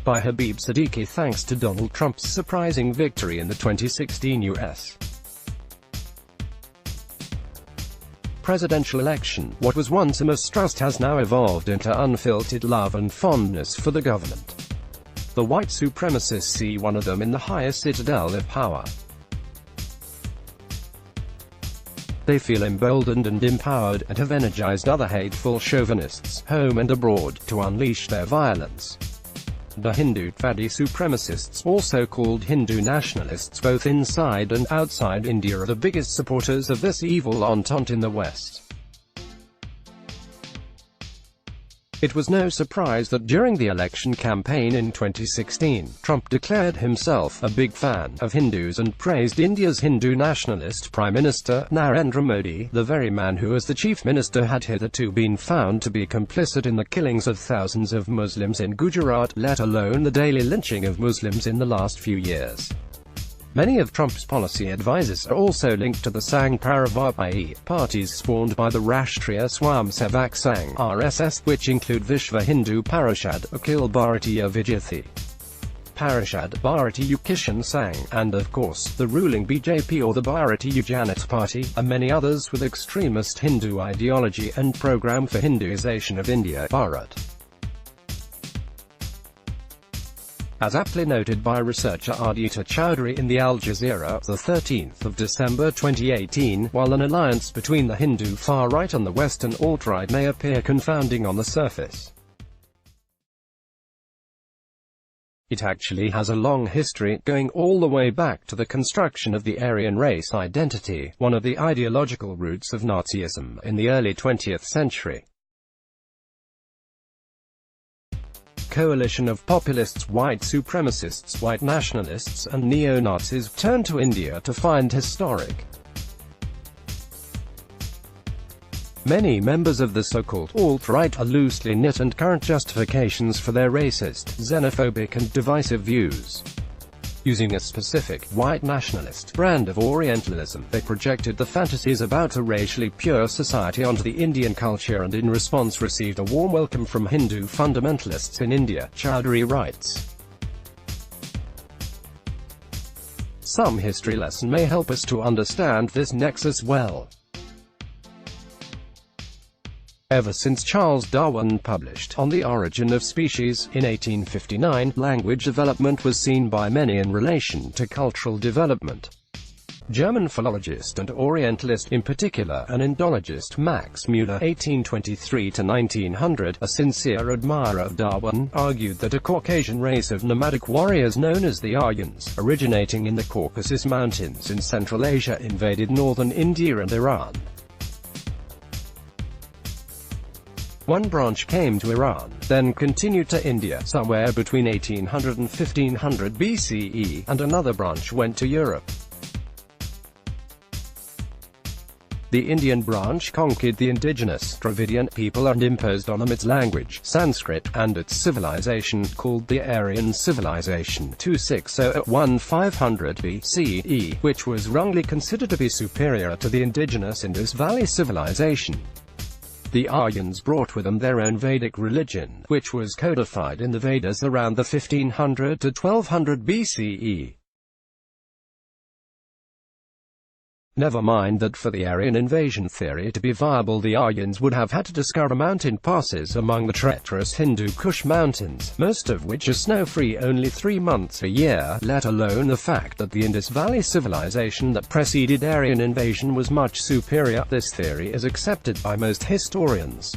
achieved by Habib Siddiqui thanks to Donald Trump's surprising victory in the 2016 U.S. presidential election. What was once a mistrust has now evolved into unfiltered love and fondness for the government. The white supremacists see one of them in the highest citadel of power. They feel emboldened and empowered, and have energized other hateful chauvinists, home and abroad, to unleash their violence. The Hindu-Twadi supremacists, also called Hindu nationalists both inside and outside India, are the biggest supporters of this evil entente in the West. It was no surprise that during the election campaign in 2016, Trump declared himself a big fan of Hindus and praised India's Hindu nationalist Prime Minister, Narendra Modi, the very man who as the chief minister had hitherto been found to be complicit in the killings of thousands of Muslims in Gujarat, let alone the daily lynching of Muslims in the last few years. Many of Trump's policy advisors are also linked to the Sangh Parivar, i.e., parties spawned by the Rashtriya Swayamsevak Sangh (RSS), which include Vishva Hindu Parishad, Akhil Bharatiya Vidyarthi Parishad, Bharatiya Kishan Sangh, and of course, the ruling BJP or the Bharatiya Janata Party, and many others with extremist Hindu ideology and program for Hinduization of India, Bharat. As aptly noted by researcher Aditya Chowdhury in the Al Jazeera, the 13th of December 2018, while an alliance between the Hindu far-right and the Western alt-right may appear confounding on the surface, it actually has a long history, going all the way back to the construction of the Aryan race identity, one of the ideological roots of Nazism, in the early 20th century. Coalition of populists, white supremacists, white nationalists, and neo-Nazis turned to India to find historic. Many members of the so-called alt-right are loosely knit and current justifications for their racist, xenophobic and divisive views. Using a specific, white nationalist, brand of Orientalism, they projected the fantasies about a racially pure society onto the Indian culture and in response received a warm welcome from Hindu fundamentalists in India, Chowdhury writes. Some history lesson may help us to understand this nexus well. Ever since Charles Darwin published On the Origin of Species, in 1859, language development was seen by many in relation to cultural development. German philologist and Orientalist, in particular, and Indologist Max Müller (1823–1900), a sincere admirer of Darwin, argued that a Caucasian race of nomadic warriors known as the Aryans, originating in the Caucasus Mountains in Central Asia, invaded northern India and Iran. One branch came to Iran, then continued to India somewhere between 1800 and 1500 BCE, and another branch went to Europe. The Indian branch conquered the indigenous Dravidian people and imposed on them its language, Sanskrit, and its civilization, called the Aryan civilization, 260–1500 BCE, which was wrongly considered to be superior to the indigenous Indus Valley civilization. The Aryans brought with them their own Vedic religion, which was codified in the Vedas around the 1500 to 1200 BCE. Never mind that for the Aryan invasion theory to be viable, the Aryans would have had to discover mountain passes among the treacherous Hindu Kush mountains, most of which are snow-free only 3 months a year, let alone the fact that the Indus Valley civilization that preceded Aryan invasion was much superior. This theory is accepted by most historians.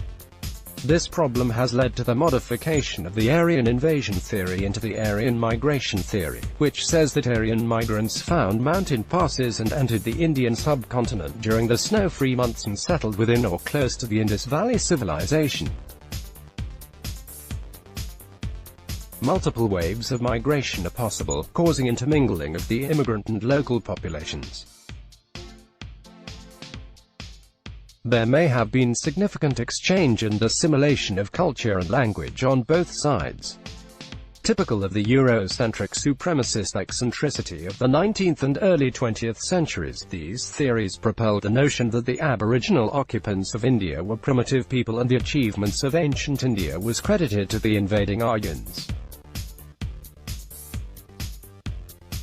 This problem has led to the modification of the Aryan invasion theory into the Aryan migration theory, which says that Aryan migrants found mountain passes and entered the Indian subcontinent during the snow-free months and settled within or close to the Indus Valley civilization. Multiple waves of migration are possible, causing intermingling of the immigrant and local populations. There may have been significant exchange and assimilation of culture and language on both sides. Typical of the Eurocentric supremacist eccentricity of the 19th and early 20th centuries, these theories propelled the notion that the aboriginal occupants of India were primitive people and the achievements of ancient India was credited to the invading Aryans.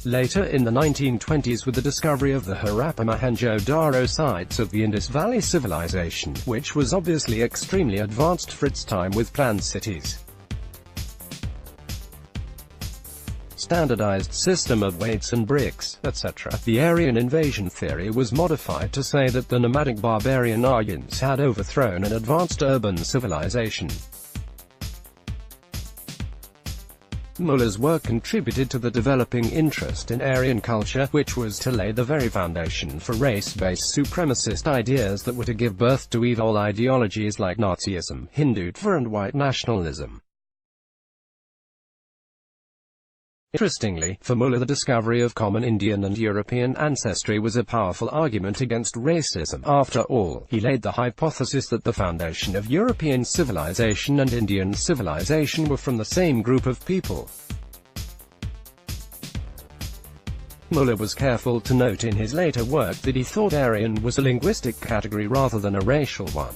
Later in the 1920s, with the discovery of the Harappa Mohenjo-Daro sites of the Indus Valley civilization, which was obviously extremely advanced for its time with planned cities, standardized system of weights and bricks, etc., the Aryan invasion theory was modified to say that the nomadic barbarian Aryans had overthrown an advanced urban civilization. Muller's work contributed to the developing interest in Aryan culture, which was to lay the very foundation for race-based supremacist ideas that were to give birth to evil ideologies like Nazism, Hindutva and white nationalism. Interestingly, for Muller, the discovery of common Indian and European ancestry was a powerful argument against racism. After all, he laid the hypothesis that the foundation of European civilization and Indian civilization were from the same group of people. Muller was careful to note in his later work that he thought Aryan was a linguistic category rather than a racial one.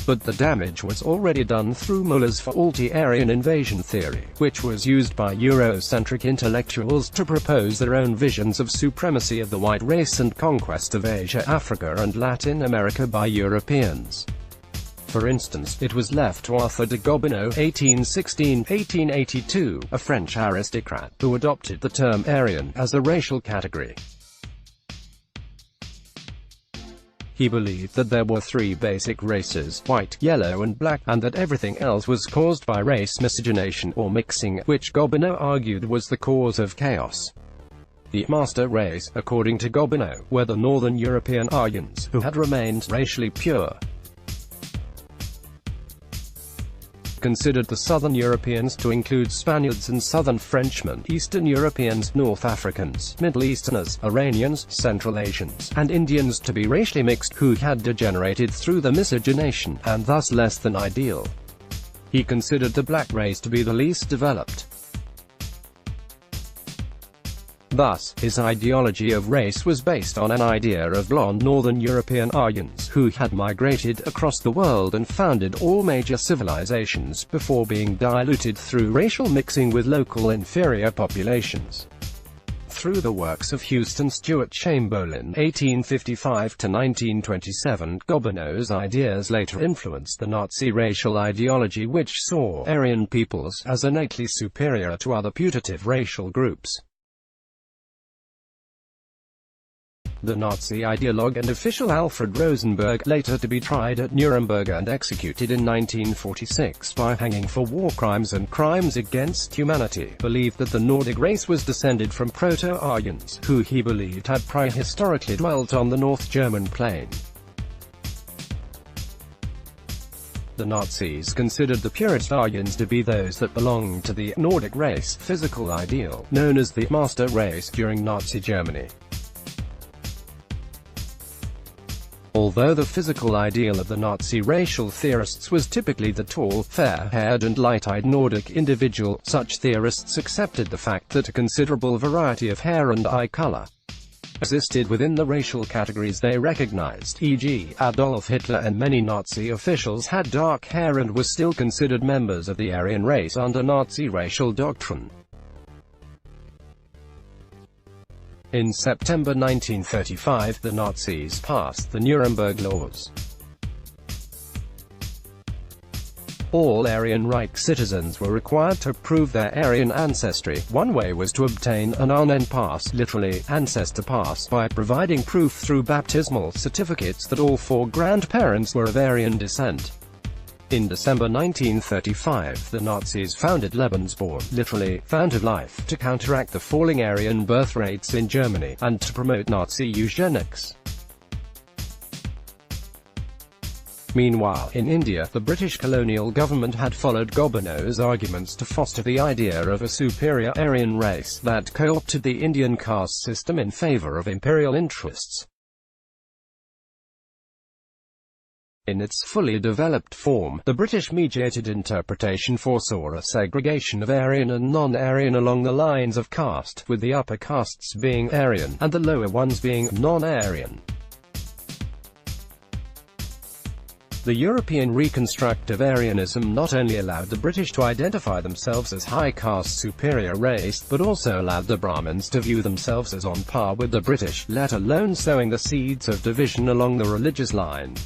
But the damage was already done through Muller's faulty Aryan invasion theory, which was used by Eurocentric intellectuals to propose their own visions of supremacy of the white race and conquest of Asia, Africa and Latin America by Europeans. For instance, it was left to Arthur de Gobineau (1816–1882), a French aristocrat, who adopted the term Aryan as a racial category. He believed that there were three basic races, white, yellow and black, and that everything else was caused by race miscegenation or mixing, which Gobineau argued was the cause of chaos. The master race, according to Gobineau, were the northern European Aryans, who had remained racially pure. Considered the southern Europeans to include Spaniards and southern Frenchmen, Eastern Europeans, North Africans, Middle Easterners, Iranians, Central Asians, and Indians to be racially mixed, who had degenerated through the miscegenation, and thus less than ideal. He considered the black race to be the least developed. Thus, his ideology of race was based on an idea of blonde northern European Aryans, who had migrated across the world and founded all major civilizations, before being diluted through racial mixing with local inferior populations. Through the works of Houston Stewart Chamberlain (1855–1927), Gobineau's ideas later influenced the Nazi racial ideology, which saw Aryan peoples as innately superior to other putative racial groups. The Nazi ideologue and official Alfred Rosenberg, later to be tried at Nuremberg and executed in 1946 by hanging for war crimes and crimes against humanity, believed that the Nordic race was descended from Proto-Aryans, who he believed had prehistorically dwelt on the North German plain. The Nazis considered the purest Aryans to be those that belonged to the Nordic race, physical ideal, known as the master race during Nazi Germany. Although the physical ideal of the Nazi racial theorists was typically the tall, fair-haired and light-eyed Nordic individual, such theorists accepted the fact that a considerable variety of hair and eye color existed within the racial categories they recognized, e.g., Adolf Hitler and many Nazi officials had dark hair and were still considered members of the Aryan race under Nazi racial doctrine. In September 1935, the Nazis passed the Nuremberg Laws. All Aryan Reich citizens were required to prove their Aryan ancestry. One way was to obtain an Ahnen pass, literally, ancestor pass, by providing proof through baptismal certificates that all four grandparents were of Aryan descent. In December 1935, the Nazis founded Lebensborn, literally, found life, to counteract the falling Aryan birth rates in Germany, and to promote Nazi eugenics. Meanwhile, in India, the British colonial government had followed Gobineau's arguments to foster the idea of a superior Aryan race that co-opted the Indian caste system in favor of imperial interests. In its fully developed form, the British-mediated interpretation foresaw a segregation of Aryan and non-Aryan along the lines of caste, with the upper castes being Aryan, and the lower ones being non-Aryan. The European reconstructive Aryanism not only allowed the British to identify themselves as high-caste superior race, but also allowed the Brahmins to view themselves as on par with the British, let alone sowing the seeds of division along the religious line.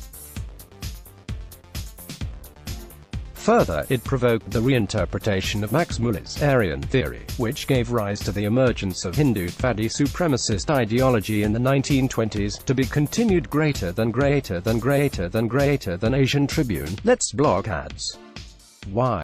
Further, it provoked the reinterpretation of Max Muller's Aryan theory, which gave rise to the emergence of Hindu-Twadi supremacist ideology in the 1920s, to be continued greater than Asian Tribune. Let's block ads. Why?